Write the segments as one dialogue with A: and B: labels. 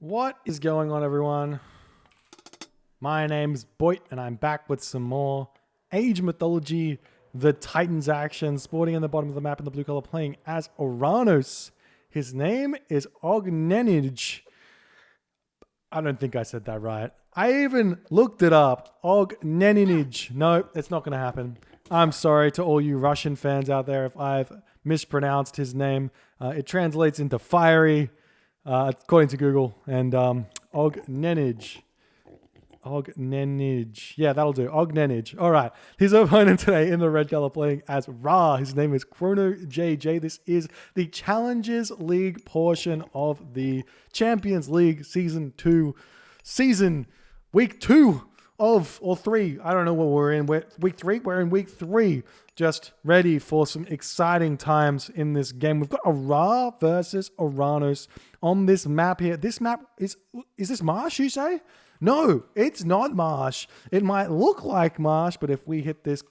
A: What is going on, everyone? My name's Boit, and I'm back with some more Age Mythology, the Titans action, sporting in the bottom of the map in the blue color, playing as Oranos. His name is OGNENNYJ. I don't think I said that right. I even looked it up. OGNENNYJ. No, it's not going to happen. I'm sorry to all you Russian fans out there if I've mispronounced his name. It translates into fiery, according to Google, and OGNENNYJ. OGNENNYJ. Yeah, that'll do. OGNENNYJ. All right. His opponent today in the red color playing as Ra. His name is ChronoJJ. This is the Challengers League portion of the Champions League Season 2. Week 2 of, or 3. I don't know what we're in. Week 3? We're in week 3. Just ready for some exciting times in this game. We've got a Ra versus Oranos on this map here. This map is this Marsh, you say? No, it's not Marsh. It might look like Marsh, but if we hit this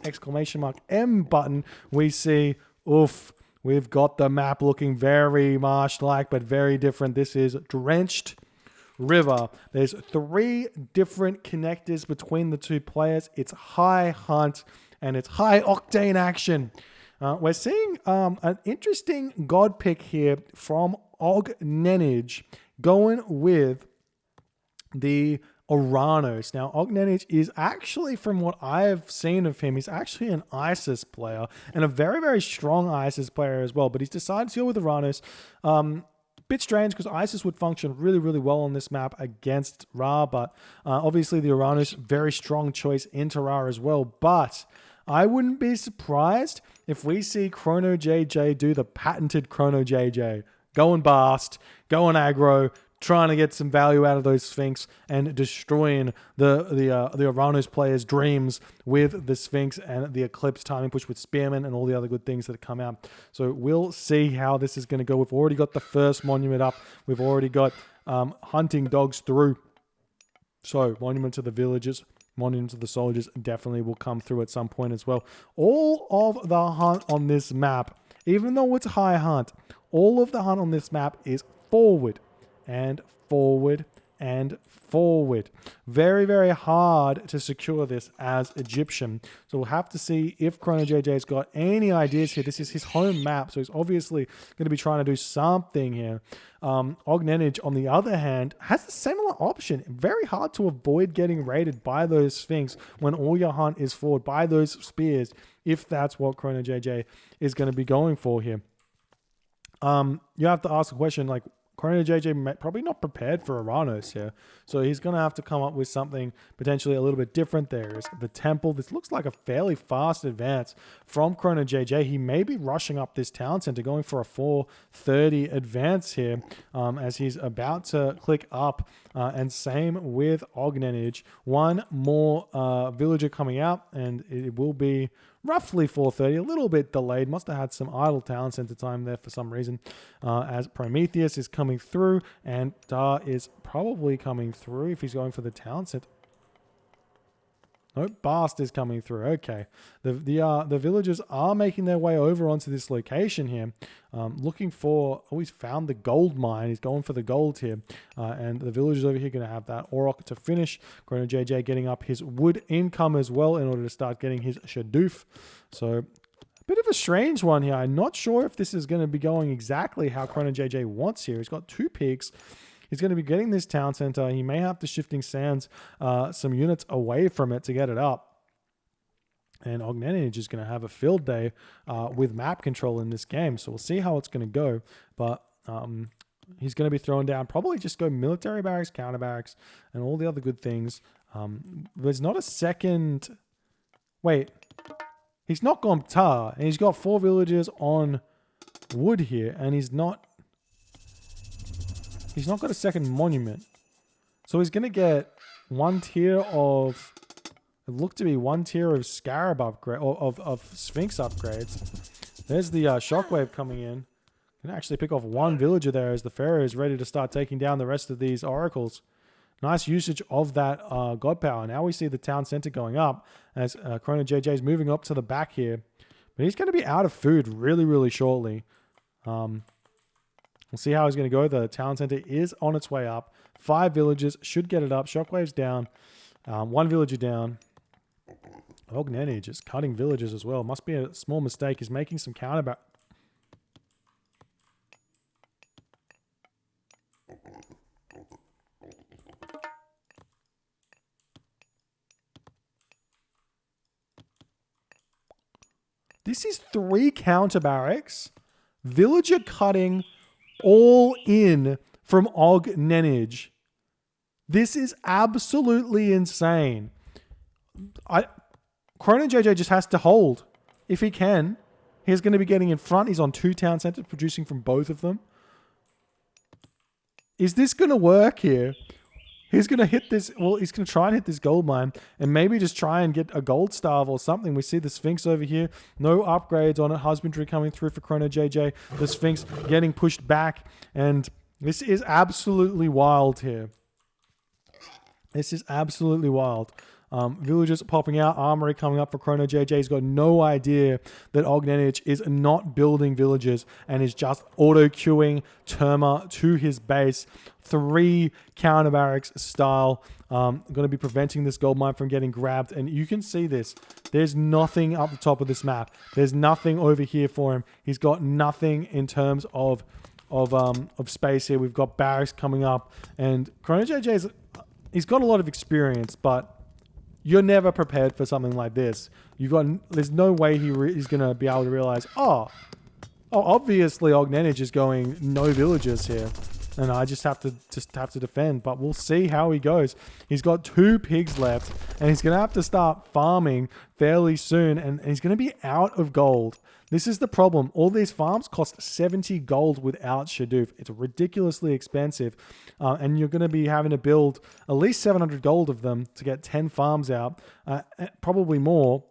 A: exclamation mark M button, we see, oof, we've got the map looking very Marsh-like, but very different. This is Drenched River. There's 3 different connectors between the 2 players. It's high hunt and it's high octane action. We're seeing an interesting god pick here from OGNENNYJ going with the Oranos. Now, OGNENNYJ is actually, from what I've seen of him, he's actually an ISIS player and a very, very strong ISIS player as well. But he's decided to go with Oranos. Bit strange because ISIS would function really, really well on this map against Ra, but obviously the Oranos, very strong choice into Ra as well. But I wouldn't be surprised if we see ChronoJJ do the patented ChronoJJ. Going Bast, going aggro, trying to get some value out of those Sphinx and destroying the Oranos players' dreams with the Sphinx and the Eclipse timing push with Spearman and all the other good things that have come out. So we'll see how this is going to go. We've already got the first monument up. We've already got hunting dogs through. So monument to the villages, monument to the soldiers definitely will come through at some point as well. All of the hunt on this map, even though it's high hunt, all of the hunt on this map is forward and forward and forward. Very, very hard to secure this as Egyptian. So we'll have to see if ChronoJJ's got any ideas here. This is his home map, so he's obviously going to be trying to do something here. OGNENNYJ, on the other hand, has a similar option. Very hard to avoid getting raided by those Sphinx when all your hunt is forward by those spears, if that's what ChronoJJ is going to be going for here. You have to ask the question, like, ChronoJJ probably not prepared for Oranos here. So he's going to have to come up with something potentially a little bit different. There is the temple. This looks like a fairly fast advance from ChronoJJ. He may be rushing up this town center, going for a 430 advance here as he's about to click up. And same with OGNENNYJ. One more villager coming out, and it will be roughly 4:30, a little bit delayed. Must have had some idle town center time there for some reason. As Prometheus is coming through, and Dar is probably coming through if he's going for the town center. Nope, Bast is coming through. Okay, the villagers are making their way over onto this location here, looking for. Oh, he's found the gold mine. He's going for the gold here, and the villagers over here going to have that Orok to finish. ChronoJJ getting up his wood income as well in order to start getting his Shadoof. So, a bit of a strange one here. I'm not sure if this is going to be going exactly how ChronoJJ wants here. He's got 2 peaks. He's going to be getting this town center. He may have to Shifting Sands some units away from it to get it up. And OGNENNYJ is going to have a field day with map control in this game. So we'll see how it's going to go. But he's going to be thrown down. Probably just go military barracks, counter barracks, and all the other good things. There's not a second... Wait. He's not gone tar. And he's got 4 villages on wood here. And he's not got a second monument. So he's going to get 1 tier of... It looked to be 1 tier of Scarab upgrade, or of Sphinx upgrades. There's the Shockwave coming in. Can actually pick off 1 villager there as the Pharaoh is ready to start taking down the rest of these oracles. Nice usage of that god power. Now we see the town center going up as ChronoJJ is moving up to the back here. But he's going to be out of food really, really shortly. We'll see how he's going to go. The town center is on its way up. 5 villagers should get it up. Shockwave's down. 1 villager down. OGNENNYJ just cutting villagers as well. Must be a small mistake. He's making some counter. This is 3 counter barracks. Villager cutting all in from OGNENNYJ. This is absolutely insane. ChronoJJ just has to hold. If he can, he's going to be getting in front. He's on 2 town centers, producing from both of them. Is this going to work here? He's going to hit this. Well, he's going to try and hit this gold mine and maybe just try and get a gold starve or something. We see the Sphinx over here. No upgrades on it. Husbandry coming through for ChronoJJ. The Sphinx getting pushed back. And this is absolutely wild here. This is absolutely wild. Villagers popping out, armory coming up for ChronoJJ. He's got no idea that OGNENNYJ is not building villages and is just auto-queuing Terma to his base. 3 counter barracks style. Going to be preventing this gold mine from getting grabbed. And you can see this. There's nothing up the top of this map. There's nothing over here for him. He's got nothing in terms of space here. We've got barracks coming up. And ChronoJJ, he's got a lot of experience, but you're never prepared for something like this. There's no way he's going to be able to realize, obviously OGNENNYJ is going no villagers here. And I just have to defend. But we'll see how he goes. He's got 2 pigs left. And he's going to have to start farming fairly soon. And he's going to be out of gold. This is the problem. All these farms cost 70 gold without Shadoof. It's ridiculously expensive. And you're going to be having to build at least 700 gold of them to get 10 farms out. Probably more.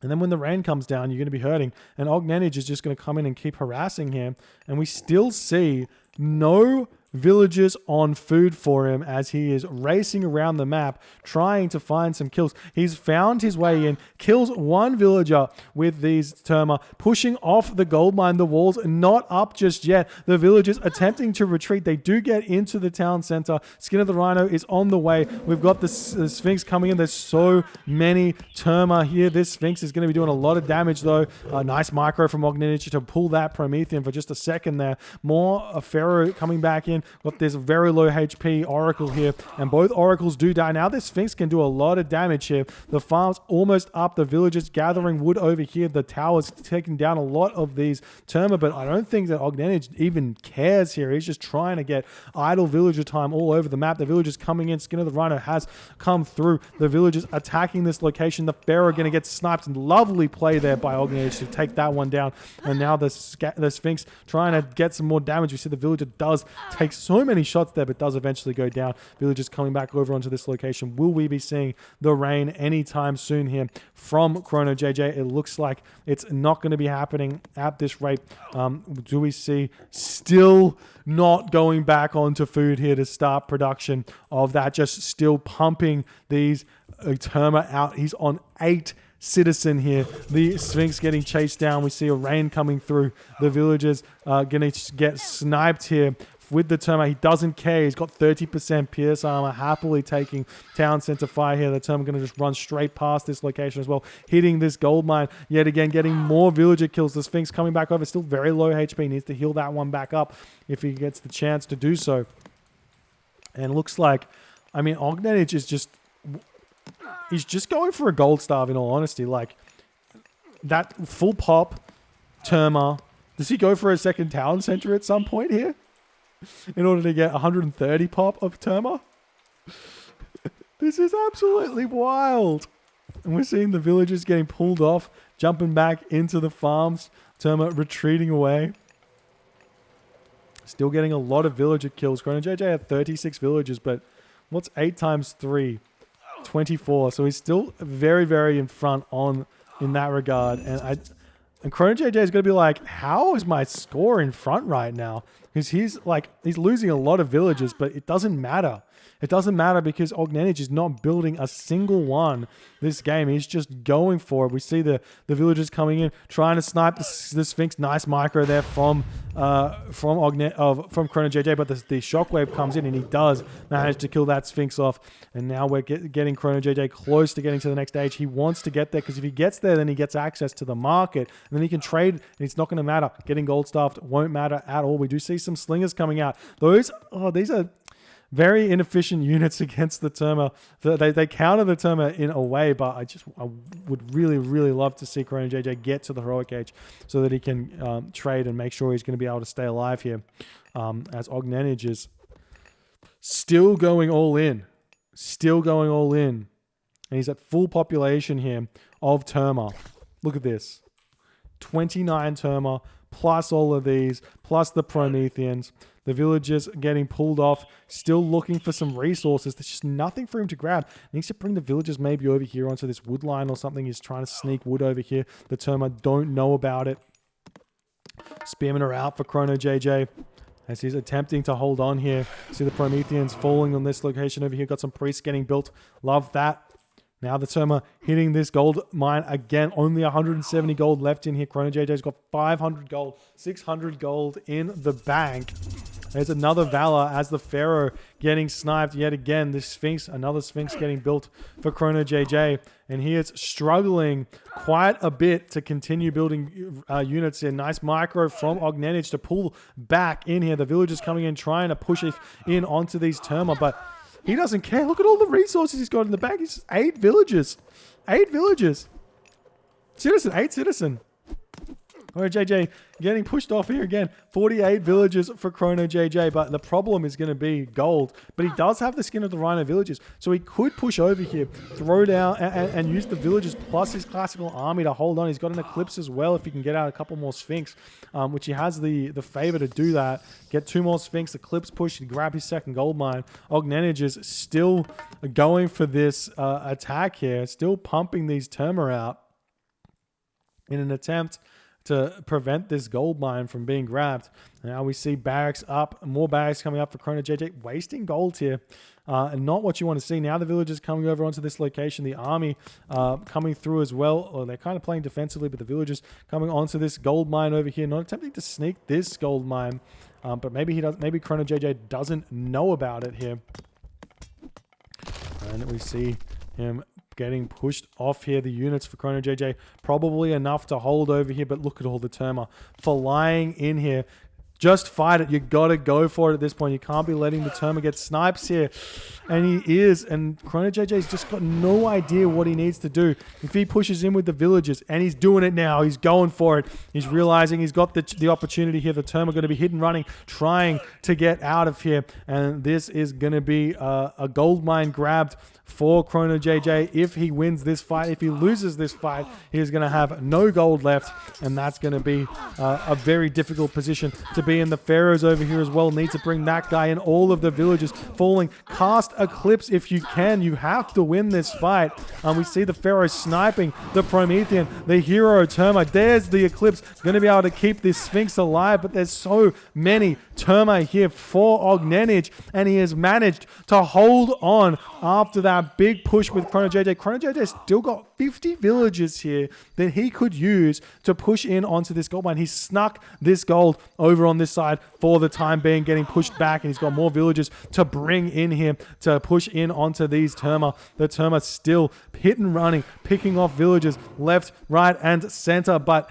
A: And then when the rain comes down, you're going to be hurting. And OGNENNYJ is just going to come in and keep harassing him. And we still see no villagers on food for him as he is racing around the map trying to find some kills. He's found his way in, kills 1 villager with these Terma, pushing off the gold mine. The walls are not up just yet. The villagers attempting to retreat. They do get into the town center. Skin of the Rhino is on the way. We've got the Sphinx coming in. There's so many Terma here. This Sphinx is going to be doing a lot of damage though. Nice micro from OGNENNYJ to pull that Promethean for just a second there. More Pharaoh coming back in. Got this very low HP Oracle here, and both Oracles do die. Now this Sphinx can do a lot of damage here. The farm's almost up. The villagers gathering wood over here. The tower's taking down a lot of these Terma, but I don't think that OGNENNYJ even cares here. He's just trying to get idle villager time all over the map. The villagers coming in. Skin of the Rhino has come through. The villagers attacking this location. The Pharaoh going to get sniped. And lovely play there by OGNENNYJ to take that one down. And now the Sphinx trying to get some more damage. We see the villager does take so many shots there, but does eventually go down. Villagers coming back over onto this location. Will we be seeing the rain anytime soon here from ChronoJJ? It looks like it's not going to be happening at this rate. Do we see still not going back onto food here to start production of that? Just still pumping these Terma out. He's on 8 citizen here. The Sphinx getting chased down. We see a rain coming through. The villagers are going to get sniped here with the Terma. He doesn't care. He's got 30% pierce armor, happily taking town center fire here. The Terma going to just run straight past this location as well, hitting this gold mine yet again, getting more villager kills. The Sphinx coming back over, still very low HP, needs to heal that one back up if he gets the chance to do so. And looks like, I mean, OGNENNYJ is just, he's just going for a gold starve in all honesty. Like, that full pop Terma. Does he go for a second town center at some point here in order to get 130 pop of Terma? This is absolutely wild. And we're seeing the villagers getting pulled off, jumping back into the farms. Terma retreating away. Still getting a lot of villager kills. ChronoJJ had 36 villagers, but what's 8 times 3? 24. So he's still very, very in front in that regard. And And ChronoJJ is going to be like, how is my score in front right now? Because he's losing a lot of villages, but it doesn't matter. It doesn't matter because OGNENNYJ is not building a single one this game. He's just going for it. We see the villagers coming in, trying to snipe the Sphinx. Nice micro there from ChronoJJ, but the shockwave comes in and he does manage to kill that Sphinx off. And now we're getting ChronoJJ close to getting to the next stage. He wants to get there because if he gets there, then he gets access to the market and then he can trade and it's not going to matter. Getting gold staffed won't matter at all. We do see some slingers coming out. These are very inefficient units against the Terma. They counter the Terma in a way, but I would really, really love to see ChronoJJ get to the heroic age so that he can trade and make sure he's going to be able to stay alive here. As OGNENNYJ is still going all in. And he's at full population here of Terma. Look at this. 29 Terma, plus all of these, plus the Prometheans. The villagers getting pulled off, still looking for some resources. There's just nothing for him to grab. He needs to bring the villagers maybe over here onto this wood line or something. He's trying to sneak wood over here. The Terma don't know about it. Spearmen are out for ChronoJJ as he's attempting to hold on here. See the Prometheans falling on this location over here. Got some priests getting built. Love that. Now the Terma hitting this gold mine again. Only 170 gold left in here. ChronoJJ's got 500 gold, 600 gold in the bank. There's another Valor as the Pharaoh getting sniped yet again. This Sphinx, another Sphinx getting built for ChronoJJ. And he is struggling quite a bit to continue building units here. Nice micro from OGNENNYJ to pull back in here. The villagers coming in, trying to push it in onto these Terma, but he doesn't care. Look at all the resources he's got in the bag. He's 8 villages. 8 villages. Citizen, 8 citizen. ChronoJJ getting pushed off here again. 48 villages for ChronoJJ, but the problem is going to be gold. But he does have the skin of the Rhino villages, so he could push over here, throw down, and use the villagers plus his classical army to hold on. He's got an Eclipse as well if he can get out a couple more Sphinx, which he has the favor to do that. Get 2 more Sphinx, Eclipse push, and grab his second gold mine. OGNENNYJ is still going for this attack here, still pumping these Terma out in an attempt to prevent this gold mine from being grabbed. Now we see barracks up, more barracks coming up for ChronoJJ, wasting gold here, and not what you want to see. Now the villagers coming over onto this location, the army coming through as well. Or they're kind of playing defensively, but the villagers coming onto this gold mine over here, not attempting to sneak this gold mine, but maybe ChronoJJ doesn't know about it here. And we see him getting pushed off here. The units for ChronoJJ probably enough to hold over here, but look at all the Terma flying in here. Just fight it. You got to go for it at this point. You can't be letting the Terma get snipes here. And he is. And ChronoJJ's just got no idea what he needs to do. If he pushes in with the villagers, and he's doing it now, he's going for it. He's realizing he's got the opportunity here. The Terma are going to be hit and running, trying to get out of here. And this is going to be a gold mine grabbed for ChronoJJ if he wins this fight. If he loses this fight, he's going to have no gold left, and that's going to be a very difficult position to be in. The Pharaohs over here as well need to bring that guy in. All of the villagers falling. Cast Eclipse if you can. You have to win this fight. We see the Pharaoh sniping the Promethean, the hero Terma. There's the Eclipse. Going to be able to keep this Sphinx alive, but there's so many Terma here for OGNENNYJ, and he has managed to hold on after that big push with ChronoJJ. ChronoJJ still got 50 villagers here that he could use to push in onto this gold mine. He snuck this gold over on this side for the time being, getting pushed back, and he's got more villagers to bring in here to push in onto these Terma. The Terma still hit and running, picking off villagers left, right, and center, but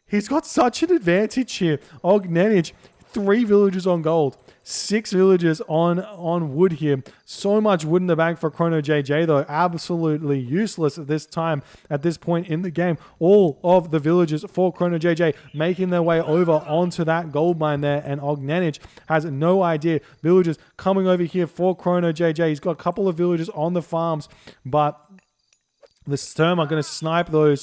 A: he's got such an advantage here. OGNENNYJ, 3 villagers on gold, 6 villagers on wood here. So much wood in the bank for ChronoJJ, though. Absolutely useless at this time, at this point in the game. All of the villagers for ChronoJJ making their way over onto that gold mine there, and OGNENNYJ has no idea. Villagers coming over here for ChronoJJ. He's got a couple of villagers on the farms, but The Sturm are going to snipe those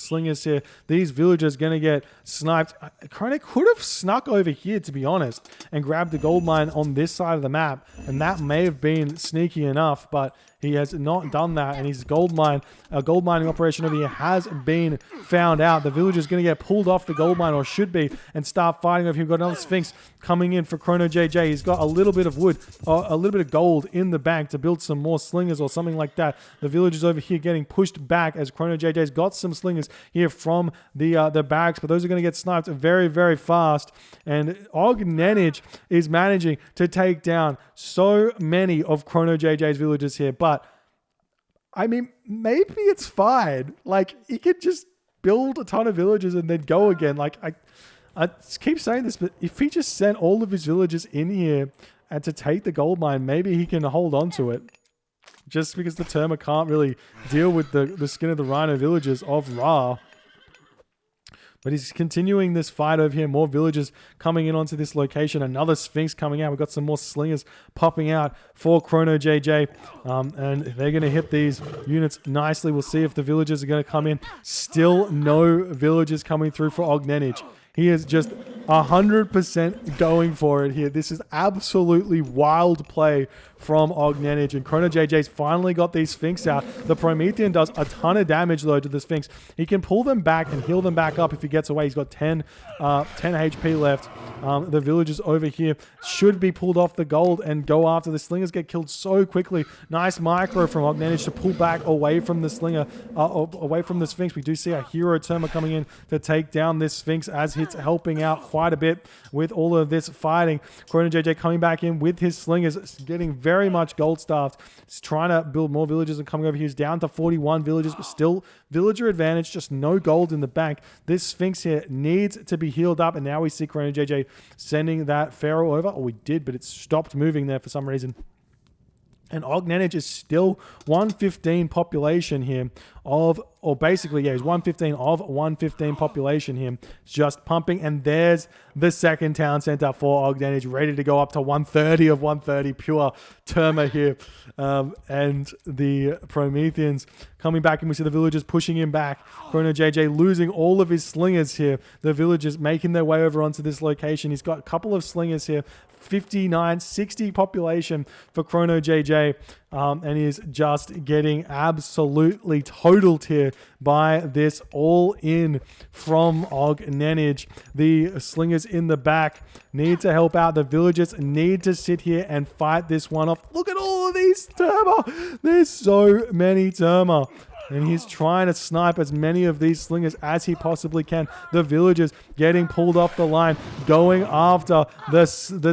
A: slingers here. These villagers going to get sniped. Chrono could have snuck over here, to be honest, and grabbed the gold mine on this side of the map, and that may have been sneaky enough, but he has not done that, and his gold mining operation over here has been found out. The villager's going to get pulled off the gold mine, or should be, and start fighting over here. We've got another Sphinx coming in for ChronoJJ. He's got a little bit of wood, or a little bit of gold in the bank to build some more slingers or something like that. The villager's over here getting pushed back as ChronoJJ's got some slingers here from the barracks, but those are going to get sniped very, very fast. And OGNENNYJ is managing to take down so many of ChronoJJ's villagers here, but I mean, maybe it's fine. Like, he could just build a ton of villages and then go again. Like, I keep saying this, but if he just sent all of his villagers in here and to take the gold mine, maybe he can hold on to it. Just because the Terma can't really deal with the skin of the Rhino villagers of Ra. But he's continuing this fight over here. More villagers coming in onto this location. Another Sphinx coming out. We've got some more slingers popping out for ChronoJJ. And they're going to hit these units nicely. We'll see if the villagers are going to come in. Still no villagers coming through for OGNENNYJ. He is just 100% going for it here. This is absolutely wild play from OGNENNYJ, and ChronoJJ's finally got these Sphinx out. The Promethean does a ton of damage though to the Sphinx. He can pull them back and heal them back up if he gets away. He's got 10 HP left. The villagers over here should be pulled off the gold and go after the slingers. Get killed so quickly. Nice micro from OGNENNYJ to pull back away from the slinger, away from the Sphinx. We do see a hero Terma coming in to take down this Sphinx as it's helping out quite a bit with all of this fighting. ChronoJJ coming back in with his slingers, getting very much gold staffed. He's trying to build more villagers and coming over here. He's down to 41 villagers, but still villager advantage, just no gold in the bank. This Sphinx here needs to be healed up, and now we see ChronoJJ sending that Pharaoh over. Oh, we did, but it stopped moving there for some reason. And OGNENNYJ is still 115 population here of, or basically, yeah, he's 115 of 115 population here. Just pumping, and there's the second town center for OGNENNYJ, ready to go up to 130 of 130 pure Terma here. And the Prometheans coming back, and we see the villagers pushing him back. ChronoJJ losing all of his slingers here. The villagers making their way over onto this location. He's got a couple of slingers here. 59, 60 population for ChronoJJ, and is just getting absolutely totaled here by this all-in from OGNENNYJ. The slingers in the back need to help out. The villagers need to sit here and fight this one off. Look at all of these Terma. There's so many Terma. And he's trying to snipe as many of these slingers as he possibly can. The villagers getting pulled off the line, going after the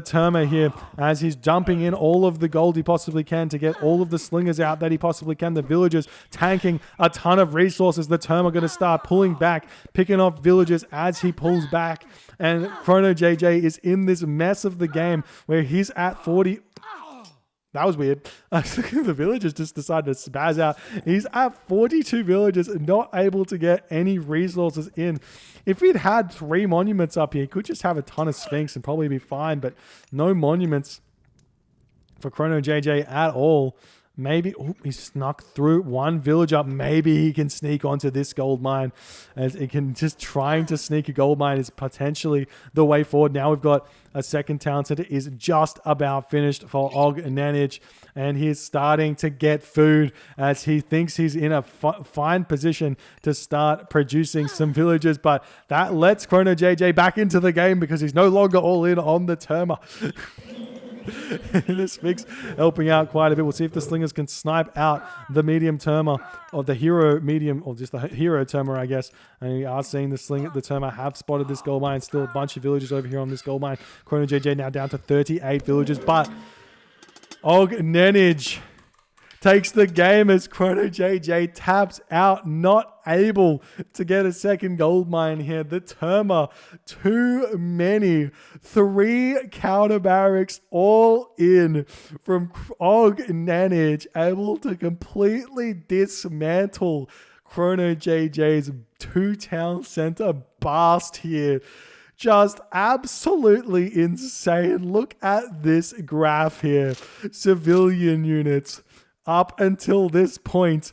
A: Terma here as he's dumping in all of the gold he possibly can to get all of the slingers out that he possibly can. The villagers tanking a ton of resources. The Terma going to start pulling back, picking off villagers as he pulls back. And ChronoJJ is in this mess of the game where he's at 40... That was weird. The villagers just decided to spaz out. He's at 42 villagers, not able to get any resources in. If he'd had 3 monuments up here, he could just have a ton of Sphinx and probably be fine, but no monuments for ChronoJJ at all. Maybe he snuck through one village up. Maybe he can sneak onto this gold mine, as it can just trying to sneak a gold mine is potentially the way forward. Now we've got a second town center is just about finished for OGNENNYJ, and he's starting to get food as he thinks he's in a fine position to start producing some villagers, but that lets ChronoJJ back into the game because he's no longer all in on the Terma. The Sphinx helping out quite a bit. We'll see if the slingers can snipe out the medium Terma, or the hero medium, or just the hero Terma, I guess. And we are seeing the Terma have spotted this gold mine. Still a bunch of villagers over here on this gold mine. ChronoJJ now down to 38 villagers, but OGNENNYJ takes the game as ChronoJJ taps out, not able to get a second gold mine here. The Terma, too many. 3 counter barracks all in from OGNENNYJ, able to completely dismantle ChronoJJ's 2 town center blast here. Just absolutely insane. Look at this graph here. Civilian units up until this point,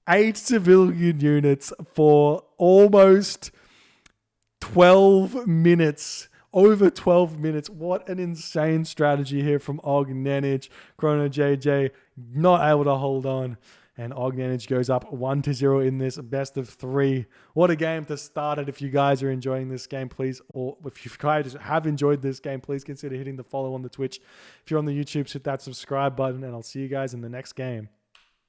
A: 8 civilian units for almost 12 minutes. Over 12 minutes. What an insane strategy here from OGNENNYJ. ChronoJJ not able to hold on. And OGNENNYJ goes up 1-0 in this best of 3. What a game to start it. If you guys are enjoying this game, please, or if you guys have enjoyed this game, please consider hitting the follow on the Twitch. If you're on the YouTube, hit that subscribe button, and I'll see you guys in the next game.